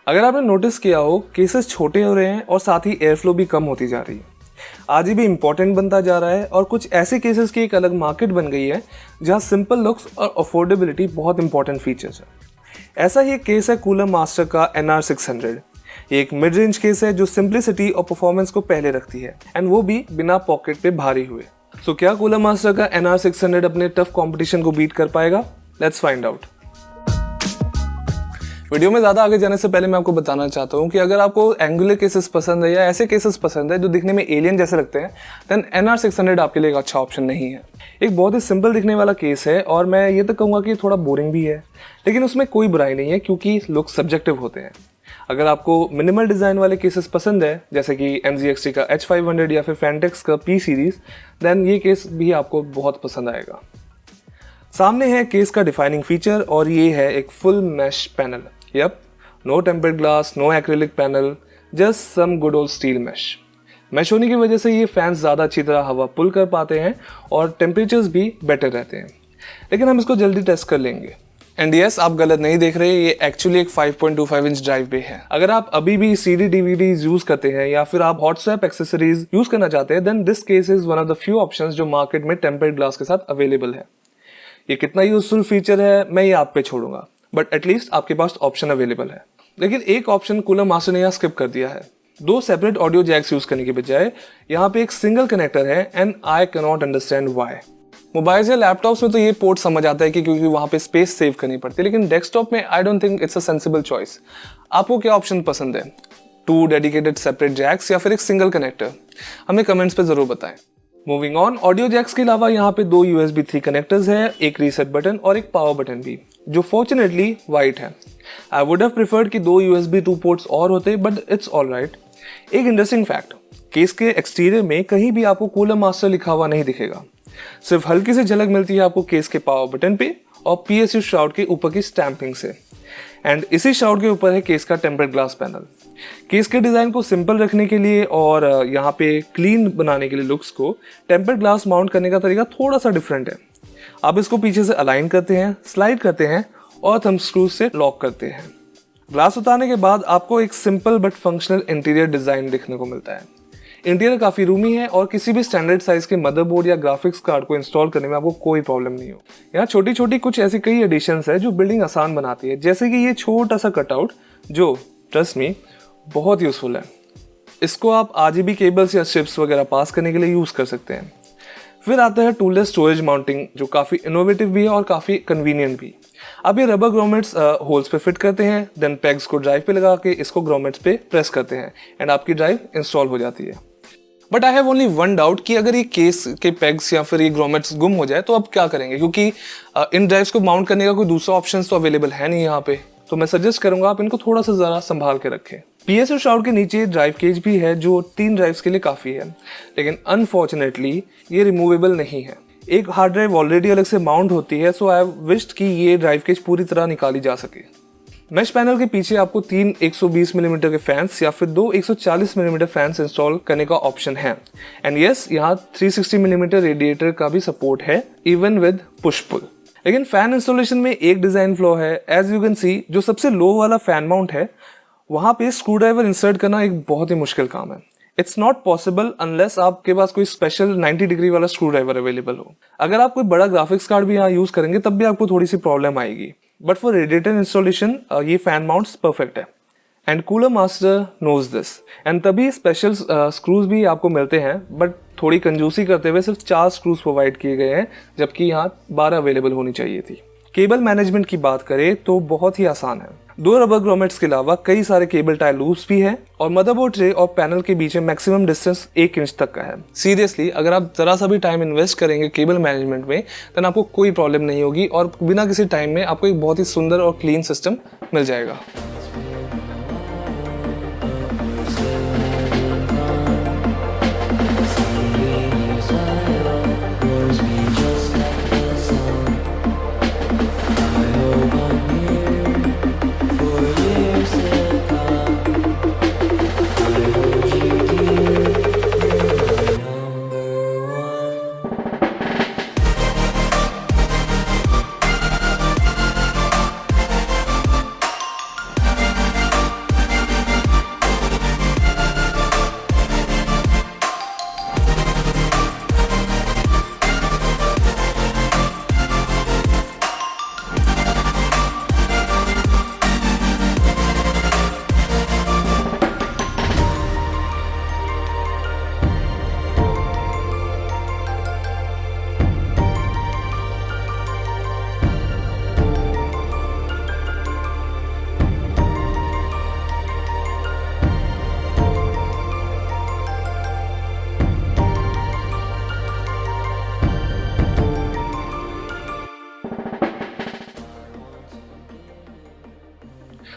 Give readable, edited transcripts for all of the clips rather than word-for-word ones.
अगर आपने नोटिस किया हो, केसेस छोटे हो रहे हैं और साथ ही एयर फ्लो भी कम होती जा रही है। आज भी इम्पोर्टेंट बनता जा रहा है और कुछ ऐसे केसेस की एक अलग मार्केट बन गई है जहां सिंपल लुक्स और अफोर्डेबिलिटी बहुत इंपॉर्टेंट फीचर्स है। ऐसा ही एक केस है कूलर मास्टर का NR600। ये एक मिड रेंज केस है जो सिंप्लिसिटी और परफॉर्मेंस को पहले रखती है, एंड वो भी बिना पॉकेट पे भारी हुए। सो क्या कूलर मास्टर का NR600 अपने टफ कंपटीशन को बीट कर पाएगा? Let's find out. वीडियो में ज़्यादा आगे जाने से पहले मैं आपको बताना चाहता हूँ कि अगर आपको एंगुलर केसेस पसंद है या ऐसे केसेस पसंद है जो दिखने में एलियन जैसे लगते हैं, देन NR600 आपके लिए एक अच्छा ऑप्शन नहीं है। एक बहुत ही सिंपल दिखने वाला केस है और मैं ये तो कहूँगा कि थोड़ा बोरिंग भी है, लेकिन उसमें कोई बुराई नहीं है क्योंकि लुक सब्जेक्टिव होते हैं। अगर आपको मिनिमल डिज़ाइन वाले केसेस पसंद है, जैसे कि MGXT का H500 या फिर Fantex का P सीरीज़, देन ये केस भी आपको बहुत पसंद आएगा। सामने है केस का डिफाइनिंग फीचर और ये है एक full mesh panel. Yup, no tempered glass, no acrylic panel, just some good old steel mesh. Mesh होने की वजह से ये फैंस ज़्यादा अच्छी तरह हवा पुल कर पाते हैं और टेम्परेचर्स भी बेटर रहते हैं। लेकिन हम इसको जल्दी टेस्ट कर लेंगे। एंड यस, आप गलत नहीं देख रहे, ये एक्चुअली एक 5.25 इंच ड्राइव बे है। अगर आप अभी भी CD DVDs यूज करते हैं या फिर आप हॉट स्वैप एक्सेसरीज यूज करना चाहते हैं, then this case is one of the few options जो मार्केट में टेम्पर्ड ग्लास के साथ अवेलेबल है। ये कितना यूजफुल फीचर है मैं ये आप पे छोड़ूंगा, बट एटलीस्ट आपके पास ऑप्शन अवेलेबल है। लेकिन एक ऑप्शन कूलर मास्टर ने यहाँ स्किप कर दिया है। 2 सेपरेट ऑडियो जैक्स यूज करने के बजाय यहाँ पे एक सिंगल कनेक्टर है, and I can not understand why. Mobiles या लैपटॉप्स में तो ये पोर्ट समझ आता है कि क्योंकि वहाँ पे स्पेस सेव करनी पड़ती है, लेकिन डेस्कटॉप में I don't think it's a sensible choice. आपको क्या ऑप्शन पसंद है? 2 डेडिकेटेड सेपरेट जैक्स या फिर एक सिंगल कनेक्टर? हमें कमेंट्स पे जरूर बताएं। मूविंग ऑन, ऑडियो जैक्स के अलावा यहाँ पे 2 USB 3 कनेक्टर्स हैं, एक रीसेट बटन और एक पावर बटन भी, जो फॉर्चुनेटली वाइट है। आई वुड हैव प्रेफर्ड कि 2 USB 2 पोर्ट्स और होते, बट इट्स ऑल राइट। एक इंटरेस्टिंग फैक्ट, केस के एक्सटीरियर में कहीं भी आपको कूलर मास्टर लिखा हुआ नहीं दिखेगा। सिर्फ हल्की सी झलक मिलती है आपको केस के पावर बटन पे और PSU श्राउड के ऊपर की स्टैंपिंग से, एंड इसी श्राउड के ऊपर है केस का टेम्पर्ड ग्लास पैनल। केस के डिज़ाइन को सिंपल रखने के लिए और यहाँ पे क्लीन बनाने के लिए लुक्स को टेम्पर्ड ग्लास माउंट करने का तरीका थोड़ा सा डिफरेंट है। आप इसको पीछे से अलाइन करते हैं, स्लाइड करते हैं और थंब स्क्रू से लॉक करते हैं। ग्लास उतारने के बाद आपको एक simple but functional interior design देखने को मिलता है। इंटीरियर काफ़ी रूमी है और किसी भी स्टैंडर्ड साइज के मदरबोर्ड या ग्राफिक्स कार्ड को इंस्टॉल करने में आपको कोई प्रॉब्लम नहीं हो। यहाँ छोटी छोटी कुछ ऐसी कई एडिशंस है जो बिल्डिंग आसान बनाती है, जैसे कि ये छोटा सा कटआउट जो ट्रस्ट मी बहुत यूजफुल है। इसको आप RGB केबल्स या स्ट्रिप्स वगैरह पास करने के लिए यूज़ कर सकते हैं। फिर आता है टूललेस स्टोरेज माउंटिंग, जो काफ़ी इनोवेटिव भी है और काफ़ी कन्वीनियंट भी। आप ये रबर ग्रोमेट्स होल्स पे फिट करते हैं, देन पेग्स को ड्राइव पे लगा के इसको ग्रोमेट्स पे प्रेस करते हैं एंड आपकी ड्राइव इंस्टॉल हो जाती है। But I have only one doubt कि अगर ये केस के पेग्स या फिर ये ग्रोमेट्स गुम हो जाए तो आप क्या करेंगे, क्योंकि इन ड्राइव्स को माउंट करने का कोई दूसरा ऑप्शन तो अवेलेबल है नहीं यहाँ पे। तो मैं सजेस्ट करूंगा आप इनको थोड़ा सा ज़रा संभाल के रखें। PSU श्राउड के नीचे ड्राइव केज भी है जो 3 ड्राइव्स के लिए काफ़ी है, लेकिन अनफॉर्चुनेटली ये रिमूवेबल नहीं है। एक हार्ड ड्राइव ऑलरेडी अलग से माउंट होती है, सो आई विश्ड कि ये ड्राइव केज पूरी तरह निकाली जा सके। मैश पैनल के पीछे आपको 3 120 मिलीमीटर के फैंस या फिर 2 140 मिलीमीटर फैंस इंस्टॉल करने का ऑप्शन है, एंड यस, यहाँ 360 मिलीमीटर रेडिएटर का भी सपोर्ट है, इवन विद पुश पुल। लेकिन फैन इंस्टॉलेशन में एक डिजाइन फ्लॉ है। एज यू कैन सी, जो सबसे लो वाला फैन माउंट है वहाँ पे स्क्रू ड्राइवर इंसर्ट करना एक बहुत ही मुश्किल काम है। इट्स नॉट पॉसिबल अनलेस आपके पास कोई स्पेशल 90 डिग्री वाला स्क्रू ड्राइवर अवेलेबल हो। अगर आप कोई बड़ा ग्राफिक्स कार्ड भी यहाँ यूज करेंगे तब भी आपको थोड़ी सी प्रॉब्लम आएगी, बट फॉर रेडिएटर इंस्टॉलेशन ये फैन माउंट्स परफेक्ट है, and cooler master knows this. And तभी स्पेशल स्क्रूज भी आपको मिलते हैं, बट थोड़ी कंजूसी करते हुए सिर्फ 4 स्क्रूज प्रोवाइड किए गए हैं, जबकि यहाँ 12 अवेलेबल होनी चाहिए थी। केबल मैनेजमेंट की बात करें तो बहुत ही आसान है। 2 रबर ग्रोमेट्स के अलावा कई सारे केबल टाई लूप्स भी हैं और मदरबोर्ड ट्रे और पैनल के बीच में मैक्सिमम डिस्टेंस 1 इंच तक का है। सीरियसली, अगर आप जरा सा भी टाइम इन्वेस्ट करेंगे केबल मैनेजमेंट में, तो आपको कोई प्रॉब्लम नहीं होगी और बिना किसी टाइम में आपको एक बहुत ही सुंदर और क्लीन सिस्टम मिल जाएगा।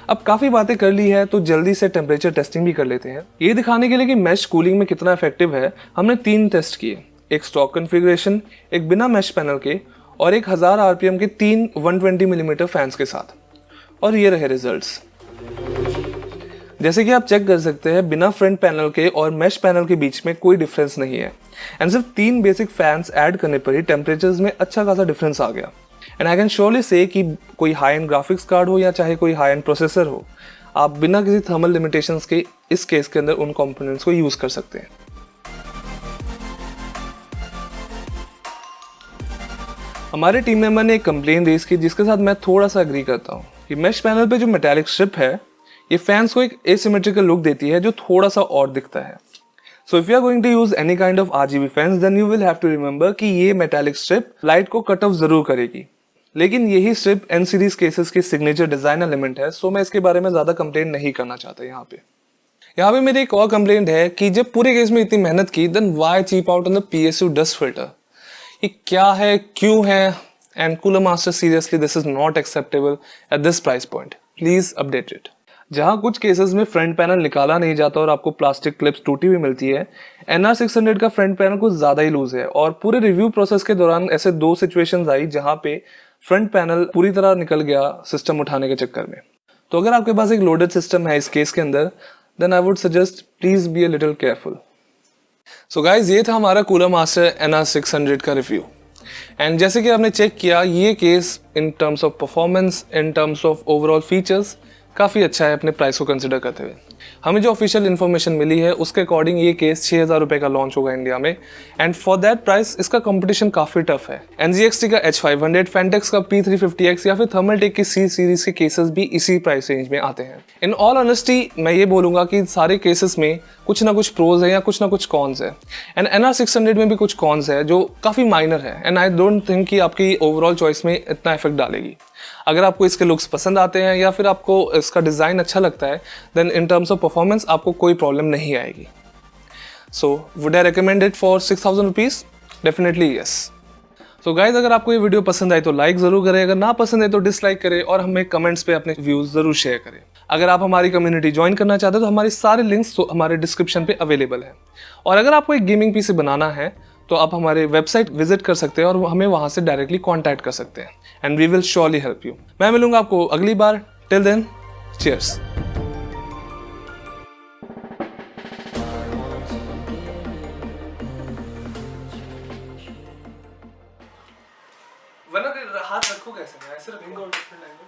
अब काफ़ी बातें कर ली है तो जल्दी से टेम्परेचर टेस्टिंग भी कर लेते हैं। ये दिखाने के लिए कि मैश कूलिंग में कितना इफेक्टिव है, हमने 3 टेस्ट किए, एक स्टॉक कॉन्फ़िगरेशन, एक बिना मैश पैनल के और एक 1000 आरपीएम के 3 120 मिलीमीटर फैंस के साथ। और ये रहे रिजल्ट्स। जैसे कि आप चेक कर सकते हैं, बिना फ्रंट पैनल के और मैश पैनल के बीच में कोई डिफरेंस नहीं है एंड सिर्फ 3 बेसिक फैंस ऐड करने पर ही टेम्परेचर्स में अच्छा खासा डिफरेंस आ गया। एंड आई कैन श्योरली से कि कोई हाई एंड ग्राफिक्स कार्ड हो या चाहे कोई हाई एंड प्रोसेसर हो, आप बिना किसी थर्मल लिमिटेशंस के इस केस के अंदर उन कंपोनेंट्स को यूज कर सकते हैं। हमारे टीम मेंबर ने एक कंप्लेन रेज की जिसके साथ मैं थोड़ा सा एग्री करता हूँ कि मैश पैनल पे जो मेटालिक स्ट्रिप है ये फैंस को एक एसिमेट्रिकल लुक देती है जो थोड़ा सा और दिखता है। So if you are going to use any kind of RGB fans then you will have to remember कि ये मेटालिक स्ट्रिप लाइट को कट ऑफ जरूर करेगी, लेकिन यही स्ट्रिप एन सीरीज केसेस की सिग्नेचर डिजाइन एलिमेंट है। सो मैं इसके बारे में ज्यादा कंप्लेंट नहीं करना चाहता। यहाँ पे मेरी एक और कंप्लेंट है कि जब पूरे केस में इतनी मेहनत की then why cheap out on the PSU dust filter. ये क्या है, क्यों है, and cooler master seriously this is not acceptable at this price point, please update it. जहां कुछ केसेस में फ्रंट पैनल निकाला नहीं जाता और आपको प्लास्टिक क्लिप्स टूटी हुई मिलती है, NR600 का फ्रंट पैनल कुछ ज्यादा ही लूज है और पूरे रिव्यू प्रोसेस के दौरान ऐसे 2 सिचुएशंस आई जहां पे फ्रंट पैनल पूरी तरह निकल गया सिस्टम उठाने के चक्कर में। तो अगर आपके पास एक लोडेड सिस्टम है इस केस के अंदर, then I would suggest please be a little careful. So guys, ये था हमारा कूलर मास्टर NR600 का रिव्यू। एंड जैसे कि आपने चेक किया, ये case in terms of performance, in terms of overall features काफ़ी अच्छा है अपने प्राइस को कंसिडर करते हुए। हमें जो ऑफिशियल इन्फॉर्मेशन मिली है उसके अकॉर्डिंग ये केस 6000 रुपये का लॉन्च होगा इंडिया में एंड फॉर दैट प्राइस इसका कंपटीशन काफ़ी टफ है। NZXT का H500, Fentex का P350X या फिर थर्मलटेक की C सीरीज के केसेस भी इसी प्राइस रेंज में आते हैं। इन ऑल ऑनेस्टी मैं ये बोलूँगा कि सारे केसेस में कुछ ना कुछ प्रोज है या कुछ ना कुछ कॉन्स है एंड NR600 में भी कुछ कॉन्स है जो काफ़ी माइनर है एंड आई डोंट थिंक कि आपकी ओवरऑल चॉइस में इतना इफेक्ट डालेगी। अगर आपको इसके लुक्स पसंद आते हैं या फिर आपको इसका डिज़ाइन अच्छा लगता है then in terms of performance आपको कोई प्रॉब्लम नहीं आएगी। So would I recommend it for 6000 rupees? Definitely yes. So guys, अगर आपको ये वीडियो पसंद आई तो लाइक ज़रूर करें, अगर ना पसंद है तो डिसलाइक करें और हमें कमेंट्स पे अपने व्यूज़ ज़रूर शेयर करें। अगर आप हमारी कम्युनिटी ज्वाइन करना चाहते हो तो हमारे सारे लिंक्स तो हमारे डिस्क्रिप्शन पे अवेलेबल है। और अगर आपको एक गेमिंग पीसी बनाना है तो आप हमारे वेबसाइट विजिट कर सकते हैं और हमें वहाँ से डायरेक्टली कॉन्टैक्ट कर सकते हैं and we will surely help you. मैं मिलूंगा आपको अगली बार। Till then, cheers. वरना हाथ रखो कैसे? मैं ऐसे रखूंगा और डिफरेंट एंगल।